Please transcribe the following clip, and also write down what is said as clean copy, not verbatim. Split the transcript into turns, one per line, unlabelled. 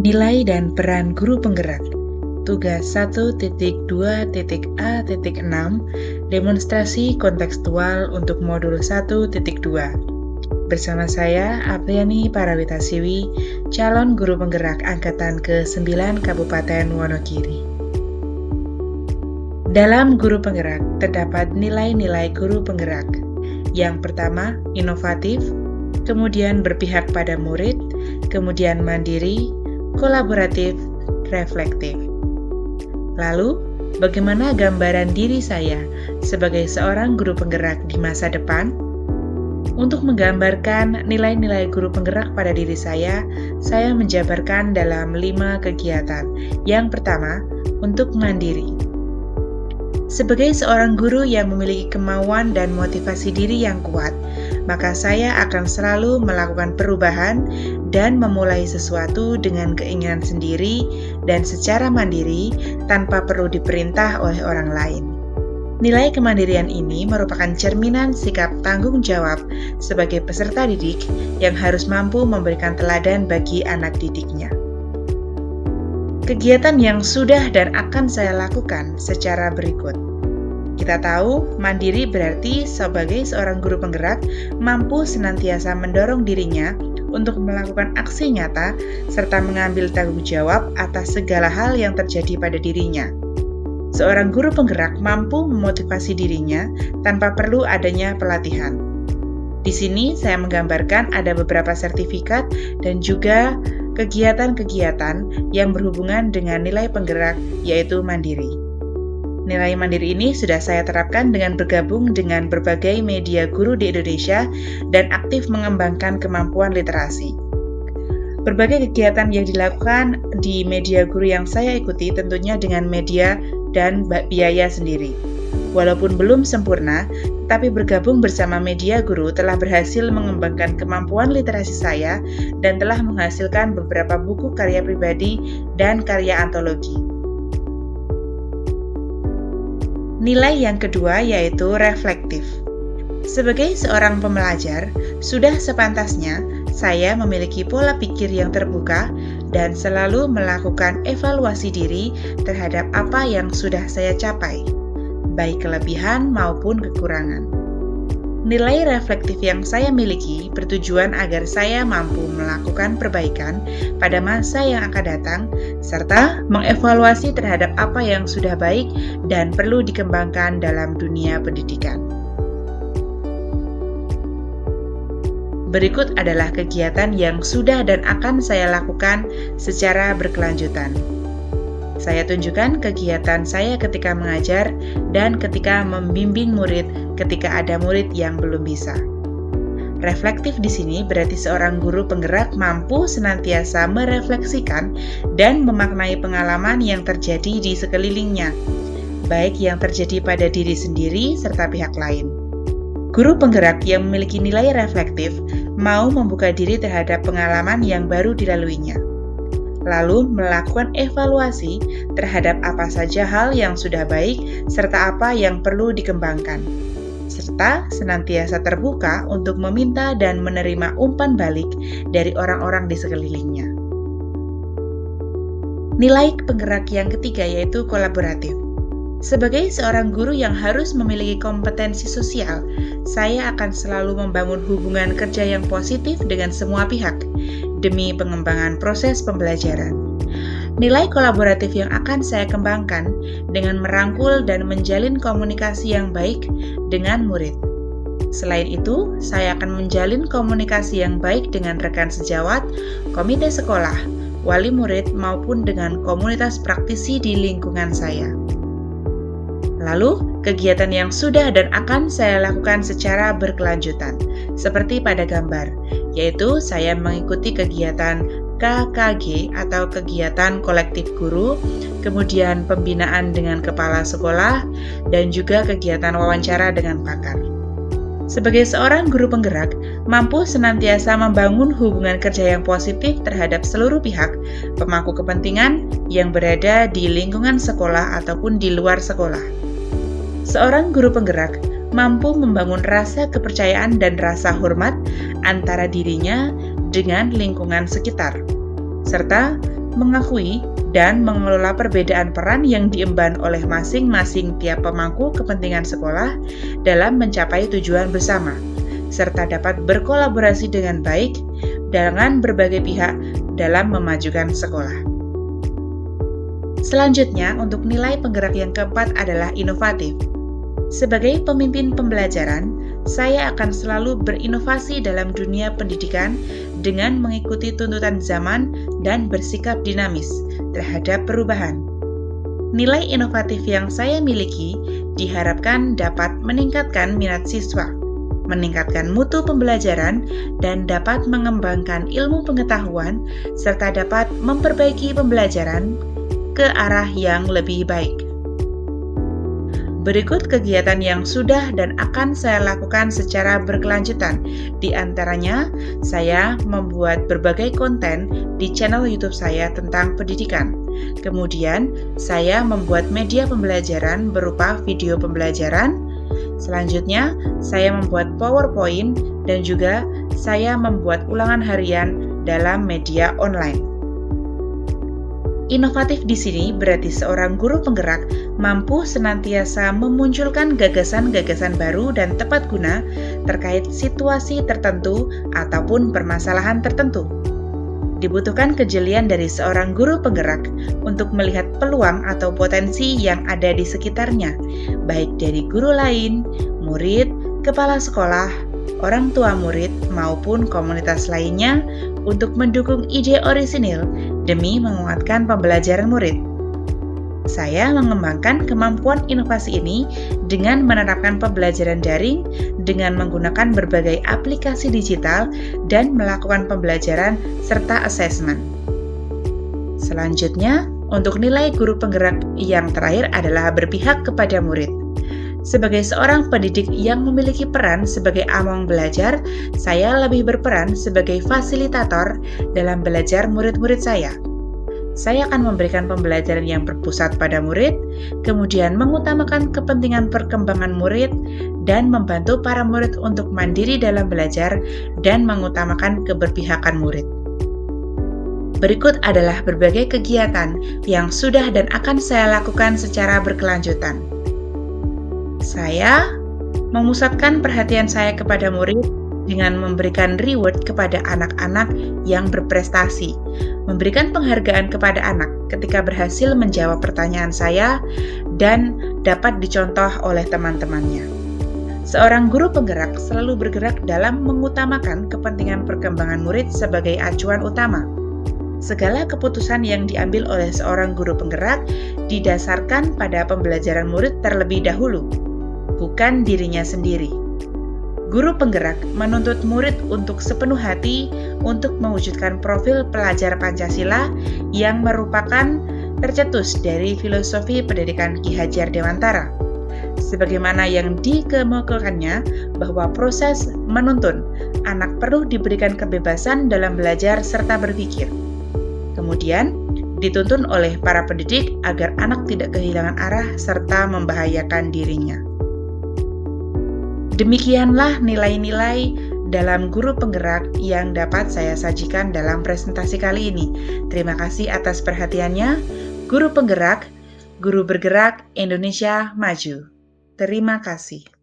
Nilai dan peran guru penggerak. Tugas 1.2.A.6 Demonstrasi kontekstual untuk modul 1.2. Bersama saya, Apriani Parawitasiwi, calon guru penggerak angkatan ke-9 Kabupaten Wonogiri. Dalam guru penggerak, terdapat nilai-nilai guru penggerak. Yang pertama, inovatif, kemudian berpihak pada murid, kemudian mandiri, kolaboratif, reflektif. Lalu, bagaimana gambaran diri saya sebagai seorang guru penggerak di masa depan? Untuk menggambarkan nilai-nilai guru penggerak pada diri saya menjabarkan dalam 5 kegiatan. Yang pertama, untuk mandiri. Sebagai seorang guru yang memiliki kemauan dan motivasi diri yang kuat, maka saya akan selalu melakukan perubahan dan memulai sesuatu dengan keinginan sendiri dan secara mandiri tanpa perlu diperintah oleh orang lain. Nilai kemandirian ini merupakan cerminan sikap tanggung jawab sebagai peserta didik yang harus mampu memberikan teladan bagi anak didiknya. Kegiatan yang sudah dan akan saya lakukan secara berikut. Kita tahu, mandiri berarti sebagai seorang guru penggerak mampu senantiasa mendorong dirinya untuk melakukan aksi nyata serta mengambil tanggung jawab atas segala hal yang terjadi pada dirinya. Seorang guru penggerak mampu memotivasi dirinya tanpa perlu adanya pelatihan. Di sini saya menggambarkan ada beberapa sertifikat dan juga kegiatan-kegiatan yang berhubungan dengan nilai penggerak, yaitu mandiri. Nilai mandiri ini sudah saya terapkan dengan bergabung dengan berbagai media guru di Indonesia dan aktif mengembangkan kemampuan literasi. Berbagai kegiatan yang dilakukan di media guru yang saya ikuti tentunya dengan media dan biaya sendiri. Walaupun belum sempurna, tapi bergabung bersama media guru telah berhasil mengembangkan kemampuan literasi saya dan telah menghasilkan beberapa buku karya pribadi dan karya antologi. Nilai yang kedua yaitu reflektif. Sebagai seorang pembelajar, sudah sepantasnya saya memiliki pola pikir yang terbuka dan selalu melakukan evaluasi diri terhadap apa yang sudah saya capai, baik kelebihan maupun kekurangan. Nilai reflektif yang saya miliki bertujuan agar saya mampu melakukan perbaikan pada masa yang akan datang, serta mengevaluasi terhadap apa yang sudah baik dan perlu dikembangkan dalam dunia pendidikan. Berikut adalah kegiatan yang sudah dan akan saya lakukan secara berkelanjutan. Saya tunjukkan kegiatan saya ketika mengajar dan ketika membimbing murid ketika ada murid yang belum bisa. Reflektif di sini berarti seorang guru penggerak mampu senantiasa merefleksikan dan memaknai pengalaman yang terjadi di sekelilingnya, baik yang terjadi pada diri sendiri serta pihak lain. Guru penggerak yang memiliki nilai reflektif mau membuka diri terhadap pengalaman yang baru dilaluinya, lalu melakukan evaluasi terhadap apa saja hal yang sudah baik serta apa yang perlu dikembangkan, serta senantiasa terbuka untuk meminta dan menerima umpan balik dari orang-orang di sekelilingnya. Nilai penggerak yang ketiga yaitu kolaboratif. Sebagai seorang guru yang harus memiliki kompetensi sosial, saya akan selalu membangun hubungan kerja yang positif dengan semua pihak demi pengembangan proses pembelajaran. Nilai kolaboratif yang akan saya kembangkan dengan merangkul dan menjalin komunikasi yang baik dengan murid. Selain itu, saya akan menjalin komunikasi yang baik dengan rekan sejawat, komite sekolah, wali murid, maupun dengan komunitas praktisi di lingkungan saya. Lalu, kegiatan yang sudah dan akan saya lakukan secara berkelanjutan, seperti pada gambar, yaitu saya mengikuti kegiatan KKG atau kegiatan kolektif guru, kemudian pembinaan dengan kepala sekolah, dan juga kegiatan wawancara dengan pakar. Sebagai seorang guru penggerak, mampu senantiasa membangun hubungan kerja yang positif terhadap seluruh pihak, pemangku kepentingan yang berada di lingkungan sekolah ataupun di luar sekolah. Seorang guru penggerak mampu membangun rasa kepercayaan dan rasa hormat antara dirinya dengan lingkungan sekitar, serta mengakui dan mengelola perbedaan peran yang diemban oleh masing-masing tiap pemangku kepentingan sekolah dalam mencapai tujuan bersama, serta dapat berkolaborasi dengan baik dengan berbagai pihak dalam memajukan sekolah. Selanjutnya, untuk nilai penggerak yang keempat adalah inovatif. Sebagai pemimpin pembelajaran, saya akan selalu berinovasi dalam dunia pendidikan dengan mengikuti tuntutan zaman dan bersikap dinamis terhadap perubahan. Nilai inovatif yang saya miliki diharapkan dapat meningkatkan minat siswa, meningkatkan mutu pembelajaran, dan dapat mengembangkan ilmu pengetahuan, serta dapat memperbaiki pembelajaran ke arah yang lebih baik. Berikut kegiatan yang sudah dan akan saya lakukan secara berkelanjutan. Di antaranya, saya membuat berbagai konten di channel YouTube saya tentang pendidikan. Kemudian, saya membuat media pembelajaran berupa video pembelajaran. Selanjutnya, saya membuat PowerPoint dan juga saya membuat ulangan harian dalam media online. Inovatif di sini berarti seorang guru penggerak mampu senantiasa memunculkan gagasan-gagasan baru dan tepat guna terkait situasi tertentu ataupun permasalahan tertentu. Dibutuhkan kejelian dari seorang guru penggerak untuk melihat peluang atau potensi yang ada di sekitarnya, baik dari guru lain, murid, kepala sekolah, orang tua murid, maupun komunitas lainnya untuk mendukung ide orisinil demi menguatkan pembelajaran murid. Saya mengembangkan kemampuan inovasi ini dengan menerapkan pembelajaran daring dengan menggunakan berbagai aplikasi digital dan melakukan pembelajaran serta asesmen. Selanjutnya, untuk nilai guru penggerak yang terakhir adalah berpihak kepada murid. Sebagai seorang pendidik yang memiliki peran sebagai among belajar, saya lebih berperan sebagai fasilitator dalam belajar murid-murid saya. Saya akan memberikan pembelajaran yang berpusat pada murid, kemudian mengutamakan kepentingan perkembangan murid, dan membantu para murid untuk mandiri dalam belajar dan mengutamakan keberpihakan murid. Berikut adalah berbagai kegiatan yang sudah dan akan saya lakukan secara berkelanjutan. Saya memusatkan perhatian saya kepada murid dengan memberikan reward kepada anak-anak yang berprestasi, memberikan penghargaan kepada anak ketika berhasil menjawab pertanyaan saya dan dapat dicontoh oleh teman-temannya. Seorang guru penggerak selalu bergerak dalam mengutamakan kepentingan perkembangan murid sebagai acuan utama. Segala keputusan yang diambil oleh seorang guru penggerak didasarkan pada pembelajaran murid terlebih dahulu, bukan dirinya sendiri. Guru penggerak menuntut murid untuk sepenuh hati untuk mewujudkan profil pelajar Pancasila yang merupakan tercetus dari filosofi pendidikan Ki Hajar Dewantara. Sebagaimana yang dikemukakannya bahwa proses menuntun anak perlu diberikan kebebasan dalam belajar serta berpikir. Kemudian, dituntun oleh para pendidik agar anak tidak kehilangan arah serta membahayakan dirinya. Demikianlah nilai-nilai dalam guru penggerak yang dapat saya sajikan dalam presentasi kali ini. Terima kasih atas perhatiannya. Guru penggerak, guru bergerak, Indonesia maju. Terima kasih.